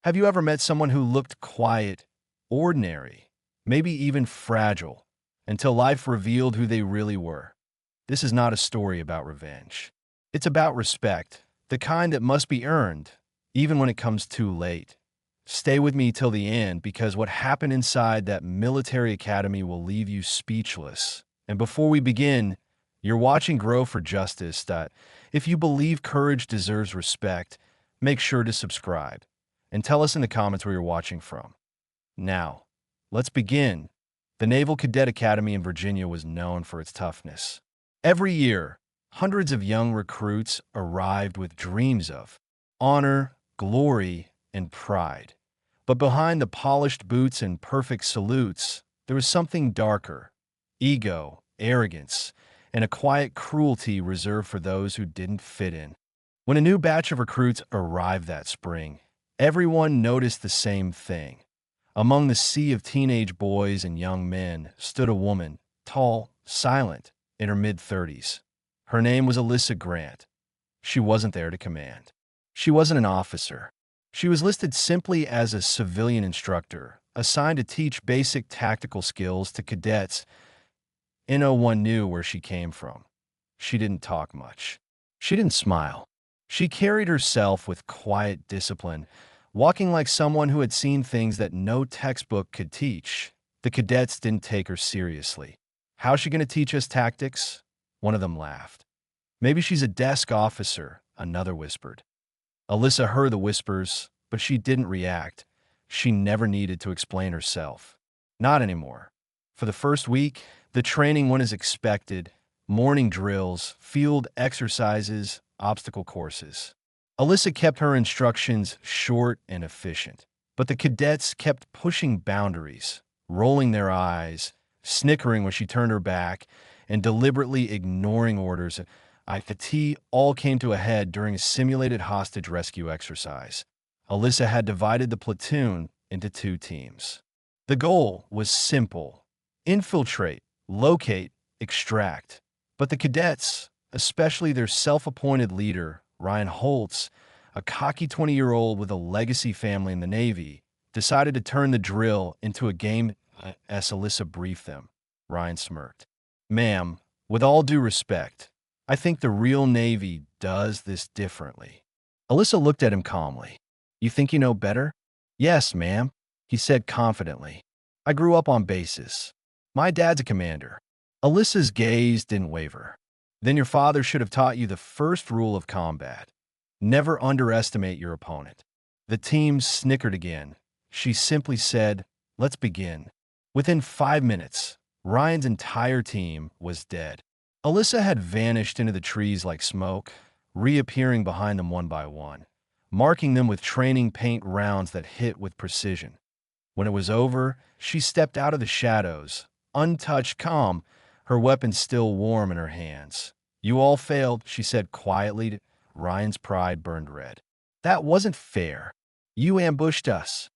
Have you ever met someone who looked quiet, ordinary, maybe even fragile, until life revealed who they really were? This is not a story about revenge. It's about respect, the kind that must be earned, even when it comes too late. Stay with me till the end because what happened inside that military academy will leave you speechless. And before we begin, you're watching Grow for Justice. If you believe courage deserves respect, make sure to subscribe and tell us in the comments where you're watching from. Now, let's begin. The Naval Cadet Academy in Virginia was known for its toughness. Every year, hundreds of young recruits arrived with dreams of honor, glory, and pride. But behind the polished boots and perfect salutes, there was something darker: ego, arrogance, and a quiet cruelty reserved for those who didn't fit in. When a new batch of recruits arrived that spring, everyone noticed the same thing. Among the sea of teenage boys and young men stood a woman, tall, silent, in her mid-30s. Her name was Alyssa Grant. She wasn't there to command. She wasn't an officer. She was listed simply as a civilian instructor, assigned to teach basic tactical skills to cadets. No one knew where she came from. She didn't talk much. She didn't smile. She carried herself with quiet discipline, walking like someone who had seen things that no textbook could teach. The cadets didn't take her seriously. How's she going to teach us tactics? One of them laughed. Maybe she's a desk officer, another whispered. Alyssa heard the whispers, but she didn't react. She never needed to explain herself. Not anymore. For the first week, the training went as expected: morning drills, field exercises, obstacle courses. Alyssa kept her instructions short and efficient, but the cadets kept pushing boundaries, rolling their eyes, snickering when she turned her back, and deliberately ignoring orders. The tea all came to a head during a simulated hostage rescue exercise. Alyssa had divided the platoon into two teams. The goal was simple: infiltrate, locate, extract. But the cadets, especially their self-appointed leader, Ryan Holtz, a cocky 20-year-old with a legacy family in the Navy, decided to turn the drill into a game. As Alyssa briefed them, Ryan smirked. "Ma'am, with all due respect, I think the real Navy does this differently." Alyssa looked at him calmly. "You think you know better?" "Yes, ma'am," he said confidently. "I grew up on bases. My dad's a commander." Alyssa's gaze didn't waver. "Then your father should have taught you the first rule of combat: never underestimate your opponent." The team snickered again. She simply said, "Let's begin." Within 5 minutes, Ryan's entire team was dead. Alyssa had vanished into the trees like smoke, reappearing behind them one by one, marking them with training paint rounds that hit with precision. When it was over, she stepped out of the shadows, untouched, calm, her weapon still warm in her hands. "You all failed," she said quietly. Ryan's pride burned red. "That wasn't fair. You ambushed us."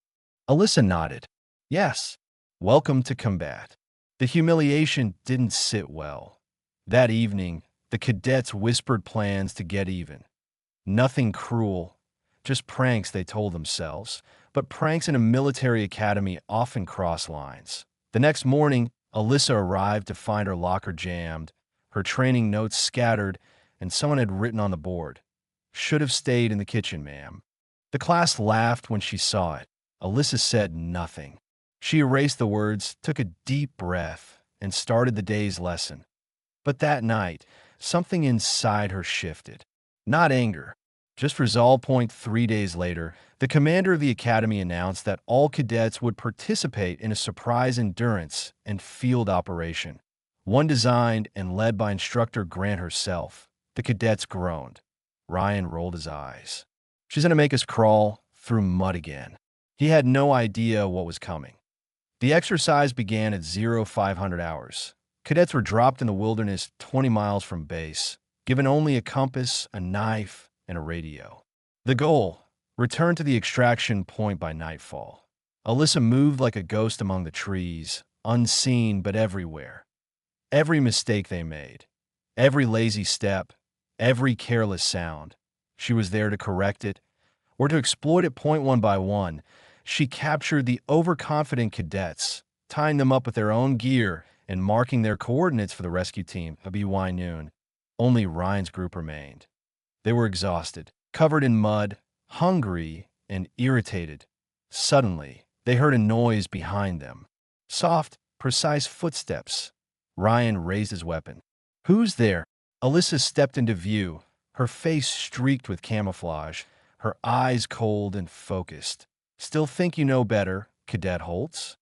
Alyssa nodded. "Yes. Welcome to combat." The humiliation didn't sit well. That evening, the cadets whispered plans to get even. Nothing cruel, just pranks, they told themselves. But pranks in a military academy often cross lines. The next morning, Alyssa arrived to find her locker jammed, her training notes scattered, and someone had written on the board, "Should have stayed in the kitchen, ma'am." The class laughed when she saw it. Alyssa said nothing. She erased the words, took a deep breath, and started the day's lesson. But that night, something inside her shifted. Not anger, just resolve. 3 days later, the commander of the academy announced that all cadets would participate in a surprise endurance and field operation, one designed and led by instructor Grant herself. The cadets groaned. Ryan rolled his eyes. "She's going to make us crawl through mud again." He had no idea what was coming. The exercise began at 0500 hours. Cadets were dropped in the wilderness 20 miles from base, given only a compass, a knife, and a radio. The goal: return to the extraction point by nightfall. Alyssa moved like a ghost among the trees, unseen but everywhere. Every mistake they made, every lazy step, every careless sound, she was there to correct it, or to exploit it point one by one. She captured the overconfident cadets, tying them up with their own gear and marking their coordinates for the rescue team of BY noon. Only Ryan's group remained. They were exhausted, covered in mud, hungry, and irritated. Suddenly, they heard a noise behind them. Soft, precise footsteps. Ryan raised his weapon. "Who's there?" Alyssa stepped into view, her face streaked with camouflage, her eyes cold and focused. "Still think you know better, Cadet Holtz?"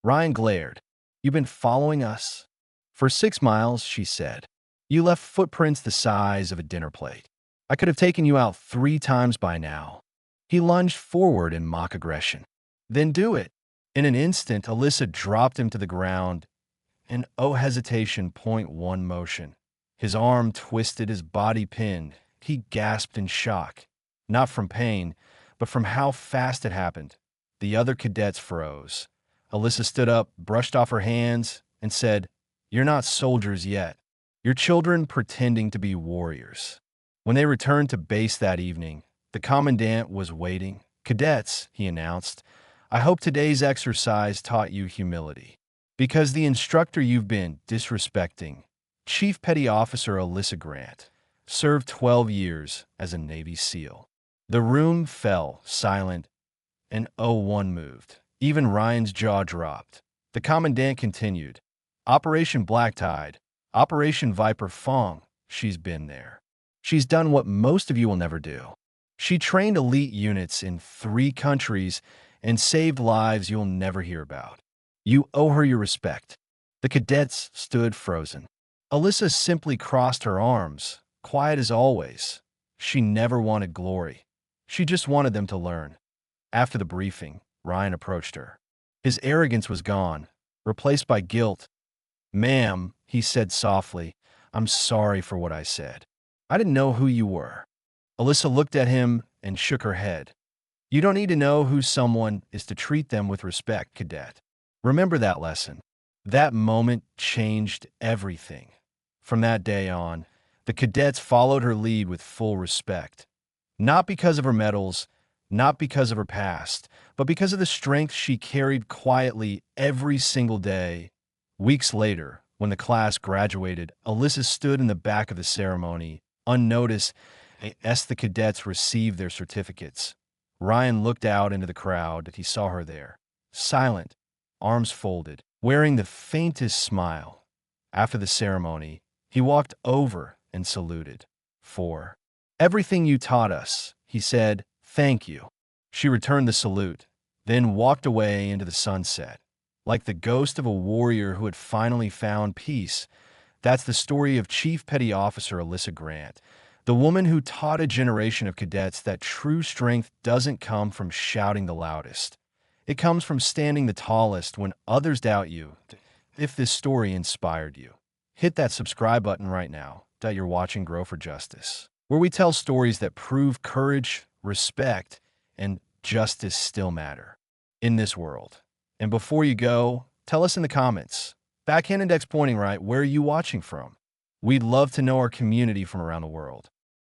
Ryan glared. "You've been following us?" "For 6 miles," she said. "You left footprints the size of a dinner plate. I could have taken you out 3 times by now." He lunged forward in mock aggression. "Then do it." In an instant, Alyssa dropped him to the ground in hesitation point one motion. His arm twisted, his body pinned. He gasped in shock, not from pain, but from how fast it happened. The other cadets froze. Alyssa stood up, brushed off her hands, and said, "You're not soldiers yet. You're children pretending to be warriors." When they returned to base that evening, the commandant was waiting. "Cadets," he announced, "I hope today's exercise taught you humility. Because the instructor you've been disrespecting, Chief Petty Officer Alyssa Grant, served 12 years as a Navy SEAL." The room fell silent, and one moved. Even Ryan's jaw dropped. The commandant continued, "Operation Black Tide, Operation Viper Fong, she's been there. She's done what most of you will never do. She trained elite units in 3 countries and saved lives you'll never hear about. You owe her your respect." The cadets stood frozen. Alyssa simply crossed her arms, quiet as always. She never wanted glory. She just wanted them to learn. After the briefing, Ryan approached her. His arrogance was gone, replaced by guilt. "Ma'am," he said softly, "I'm sorry for what I said. I didn't know who you were." Alyssa looked at him and shook her head. "You don't need to know who someone is to treat them with respect, cadet. Remember that lesson." That moment changed everything. From that day on, the cadets followed her lead with full respect. Not because of her medals, not because of her past, but because of the strength she carried quietly every single day. Weeks later, when the class graduated, Alyssa stood in the back of the ceremony, unnoticed, as the cadets received their certificates. Ryan looked out into the crowd. He saw her there, silent, arms folded, wearing the faintest smile. After the ceremony, he walked over and saluted. "For everything you taught us," he said, "thank you." She returned the salute, then walked away into the sunset. Like the ghost of a warrior who had finally found peace. That's the story of Chief Petty Officer Alyssa Grant, the woman who taught a generation of cadets that true strength doesn't come from shouting the loudest. It comes from standing the tallest when others doubt you. If this story inspired you, hit that subscribe button right now that you're watching Grow for Justice, where we tell stories that prove courage, respect, and justice still matter in this world. And before you go, tell us in the comments, backhand index pointing right, where are you watching from? We'd love to know our community from around the world.